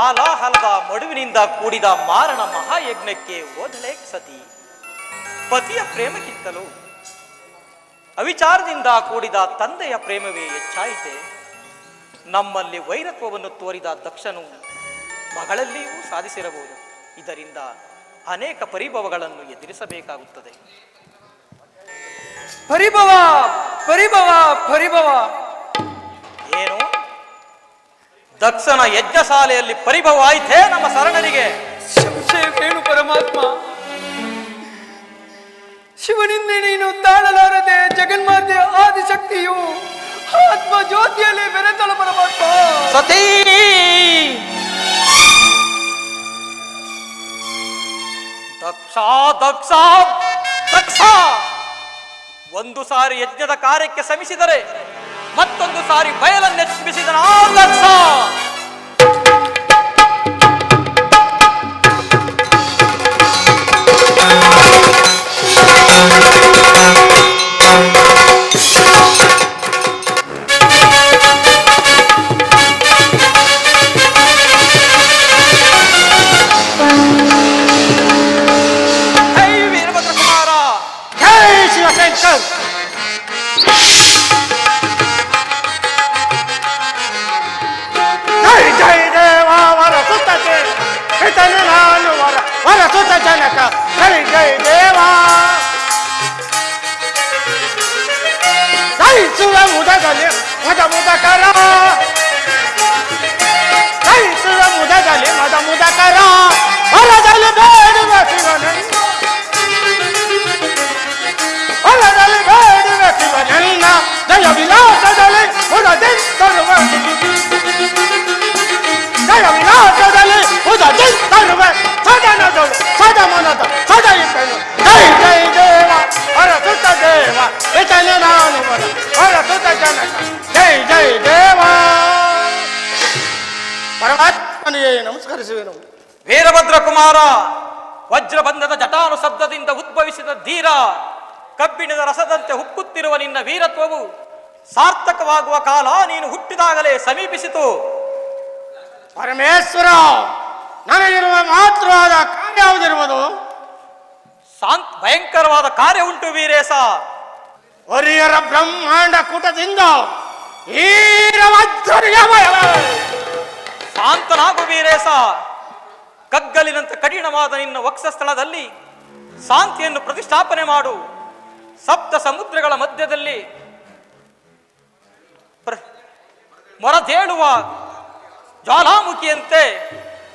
ಆಲಾಹಲದ ಮಡುವಿನಿಂದ ಕೂಡಿದ ಮಾರಣ ಮಹಾಯಜ್ಞಕ್ಕೆ ಓದಲೇ ಸತಿ. ಪತಿಯ ಪ್ರೇಮಕ್ಕಿಂತಲೂ ಅವಿಚಾರದಿಂದ ಕೂಡಿದ ತಂದೆಯ ಪ್ರೇಮವೇ ಹೆಚ್ಚಾಯಿತೆ. ನಮ್ಮಲ್ಲಿ ವೈರತ್ವವನ್ನು ತೋರಿದ ದಕ್ಷನು ಮಗಳಲ್ಲಿಯೂ ಸಾಧಿಸಿರಬಹುದು. ಇದರಿಂದ ಅನೇಕ ಪರಿಭವಗಳನ್ನು ಎದುರಿಸಬೇಕಾಗುತ್ತದೆ. ಪರಿಭವ ಪರಿಭವ ಪರಿಭವ ಏನು? ದಕ್ಷನ ಯಜ್ಞಶಾಲೆಯಲ್ಲಿ ಪರಿಭವ ಆಯಿತೇ ನಮ್ಮ ಶರಣರಿಗೆ? ಸಂಶಯವೇನು ಪರಮಾತ್ಮ? ಶಿವನಿಂದ ನೀನು ತಾಳಲಾರದೆ ಜಗನ್ಮಾತೆ ಆದಿಶಕ್ತಿಯು ಆತ್ಮ ಜ್ಯೋತಿಯಲ್ಲಿ ಬೆರೆತಳ ಪರಮಾತ್ಮ. ಸತೀ ದಕ್ಷ ದಕ್ಷ ದಕ್ಷ ಒಂದು ಸಾರಿ ಯಜ್ಞದ ಕಾರ್ಯಕ್ಕೆ ಶ್ರಮಿಸಿದರೆ ಮತ್ತೊಂದು ಸಾರಿ ಬಯಲನ್ನೆಚ್ಚಿಸಿದನ ದಕ್ಷ. ಜನಕ ಜೈ ಜೈ ದೇವಾ ಜಯಿಸುವ ಮುದದಲ್ಲಿ ಮದ ಮುದಕರ ಜಯಿಸುವ ಮುದದಲ್ಲಿ ಮದ ಮುದಕರ ಹೊಲದಲ್ಲಿ ಬೇಡುವ ಶಿವನನ್ನ ಹೊಲದಲ್ಲಿ ಬೇಡುವ ಶಿವನನ್ನ ಜಯ ವಿಲಾಸದಲ್ಲಿ ಉದದಿಂತರುವ ಜಯ ವಿಲಾಸದಲ್ಲಿ ಉದದಿಂತರುವ ಸದನದಳು ಸದಮನದ ಸದಯಿಪನು ಜೈ ಜೈ ದೇವ ಹೊರಸುತ್ತ ದೇವ ಇತನೆ ನಾನು ಹೊರಸುತ್ತ ಜನಕ ಜೈ ಜೈ ದೇವ. ಪರಮಾತ್ಮನಿಗೆ ನಮಸ್ಕರಿಸುವೆನು. ವೀರಭದ್ರ ಕುಮಾರ, ವಜ್ರಬಂಧದ ಜಟಾನು ಶಬ್ದದಿಂದ ಉದ್ಭವಿಸಿದ ಧೀರ, ಕಬ್ಬಿಣದ ರಸದಂತೆ ಹುಕ್ಕುತ್ತಿರುವ ನಿನ್ನ ವೀರತ್ವವು ಸಾರ್ಥಕವಾಗುವ ಕಾಲ ನೀನು ಹುಟ್ಟಿದಾಗಲೇ ಸಮೀಪಿಸಿತು. ಪರಮೇಶ್ವರ, ನನಗಿರುವ ಮಾತೃವಾದ ಕಾರ್ಯ ಯಾವುದಿರುವುದು? ಭಯಂಕರವಾದ ಕಾರ್ಯ ಉಂಟು ವೀರೇಶ. ಒರಿಯರ ಬ್ರಹ್ಮಾಂಡ ಕೂಟದಿಂದ ಶಾಂತನಾಗು ವೀರೇಶ. ಕಗ್ಗಲಿನಂತೆ ಕಠಿಣವಾದ ನಿನ್ನ ವಕ್ಷಸ್ಥಳದಲ್ಲಿ ಶಾಂತಿಯನ್ನು ಪ್ರತಿಷ್ಠಾಪನೆ ಮಾಡು. ಸಪ್ತ ಸಮುದ್ರಗಳ ಮಧ್ಯದಲ್ಲಿ ಮೊರದೇಳುವ ಜ್ವಾಲಾಮುಖಿಯಂತೆ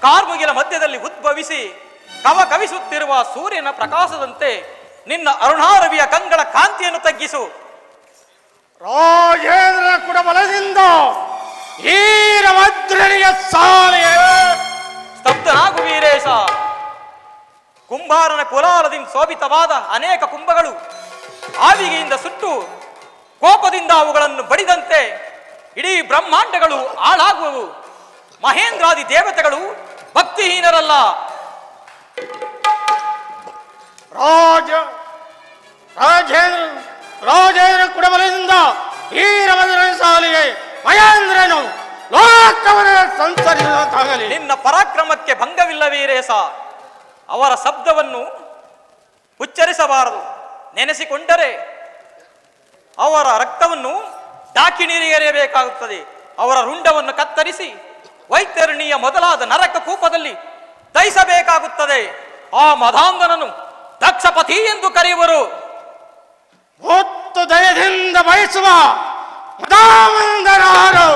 ಕಾರ್ಮುಗಿಲ ಮಧ್ಯದಲ್ಲಿ ಉದ್ಭವಿಸಿ ಕವಿಸುತ್ತಿರುವ ಸೂರ್ಯನ ಪ್ರಕಾಶದಂತೆ ನಿನ್ನ ಅರುಣಾರವಿಯ ಕಂಗಳ ಕಾಂತಿಯನ್ನು ತಗ್ಗಿಸು. ರಾಜೇಂದ್ರ ಕುಡಬಲದಿಂದ ಈರಭದ್ರನಿಯ ಸಾಲೆಯ ಸ್ತಬ್ಧನಾಗು ವೀರೇಶ. ಕುಂಬಾರನ ಕುಲಾಲದಿಂದ ಶೋಭಿತವಾದ ಅನೇಕ ಕುಂಭಗಳು ಆವಿಗೆಯಿಂದ ಸುಟ್ಟು ಕೋಪದಿಂದ ಅವುಗಳನ್ನು ಬಡಿದಂತೆ ಇಡೀ ಬ್ರಹ್ಮಾಂಡಗಳು ಹಾಳಾಗುವವು. ಮಹೇಂದ್ರಾದಿ ದೇವತೆಗಳು ಭಕ್ತಿಹೀನರಲ್ಲ. ರಾಜೇಂದ್ರ ಕುಡಬಲದಿಂದ ಈರಭದ್ರ ಸಾಲಿಗೆ ಮಹೇಂದ್ರನು ಲೋಕವನ ಸಂಚರಿಸಲಿ. ನಿನ್ನ ಪರಾಕ್ರಮಕ್ಕೆ ಭಂಗವಿಲ್ಲ ವೀರೇಶ. ಅವರ ಶಬ್ದವನ್ನು ಉಚ್ಚರಿಸಬಾರದು. ನೆನೆಸಿಕೊಂಡರೆ ಅವರ ರಕ್ತವನ್ನು ಡಾಕಿಣಿಗೆ ಎರೆಯಬೇಕಾಗುತ್ತದೆ. ಅವರ ರುಂಡವನ್ನು ಕತ್ತರಿಸಿ ವೈತರಣಿಯ ಮೊದಲಾದ ನರಕ ಕೂಪದಲ್ಲಿ ದಹಿಸಬೇಕಾಗುತ್ತದೆ. ಆ ಮದಾಂಧನನು ದಕ್ಷಪತಿ ಎಂದು ಕರೆಯುವರು. ಹೊತ್ತು ದಯದಿಂದ ಬಯಸುವ ಮದಾಂಧನಾರು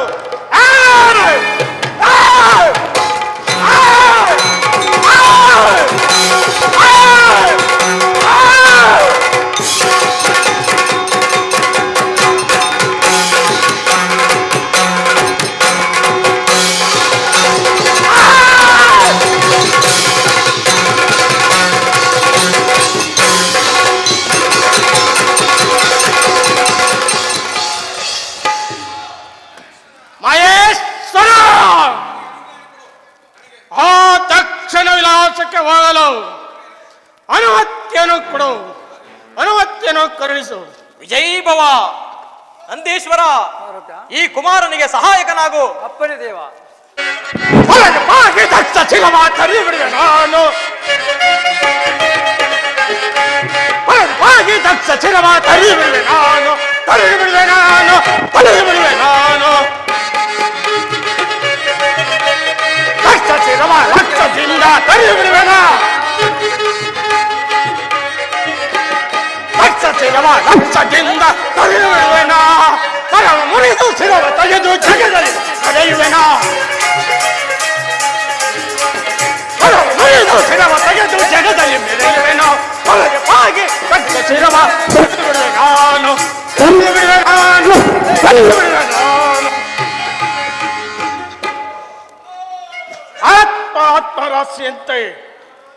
ಹೋಗಲು ಅನುಮತಿಯನ್ನು ಕರುಣಿಸು. ವಿಜಯೀ ಭವ. ನಂದೀಶ್ವರ, ಈ ಕುಮಾರನಿಗೆ ಸಹಾಯಕನಾಗು. ಅಪ್ಪನೇ ದೇವ. ಒಳಗೆ ಬಾಗಿ ದಕ್ಷ ಶಿರವ ತರಿಬಿಡುವೆ ನಾನು ಒಳಗೆ ಬಾಗಿ ದಕ್ಷ ಶಿರವ ತರಿಬಿಡುವೆ ನಾನು ತರಿಬಿಡುವೆ ನಾನು ತರಿಬಿಡುವೆ ನಾನು ದಕ್ಷ ಶಿರವ ಲಕ್ಷದಿಂದ ತರಿಬಿಡುವೆನ ದಕ್ಷ ಶಿರವ ಲಕ್ಷದಿಂದ ತರಿಬಿಡುವೆನ ಪರಮ ಮುರಿದು ಶಿರವ ತೆಗೆದು ಜಗದಲ್ಲಿ ನಡೆಯುವೆನ ಪರಮ ಮುರಿದು ಶಿರವ ತೆಗೆದು ಜಗದಲ್ಲಿ ಮೆರೆಯುವೆನ ಒಳಗೆ ಬಾಗಿ ದಕ್ಷ ಶಿರವ ತರಿಬಿಡುವೆ ನಾನು ತರಿಬಿಡುವೆ ನಾನು ತರಿಬಿಡುವೆ ನಾನು ಆತ್ಮರಾಶಿಯಂತೆ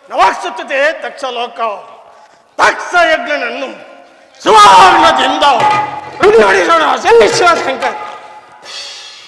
ನವಾಕ್ಷುತ್ತದೆ ದಕ್ಷ ಲೋಕ ದಕ್ಷ ಯಜ್ಞನನ್ನು ಸುವರ್ಣದಿಂದ ಋಣಿ ಹೊಡಿಸೋಣ ಶಂಕರ್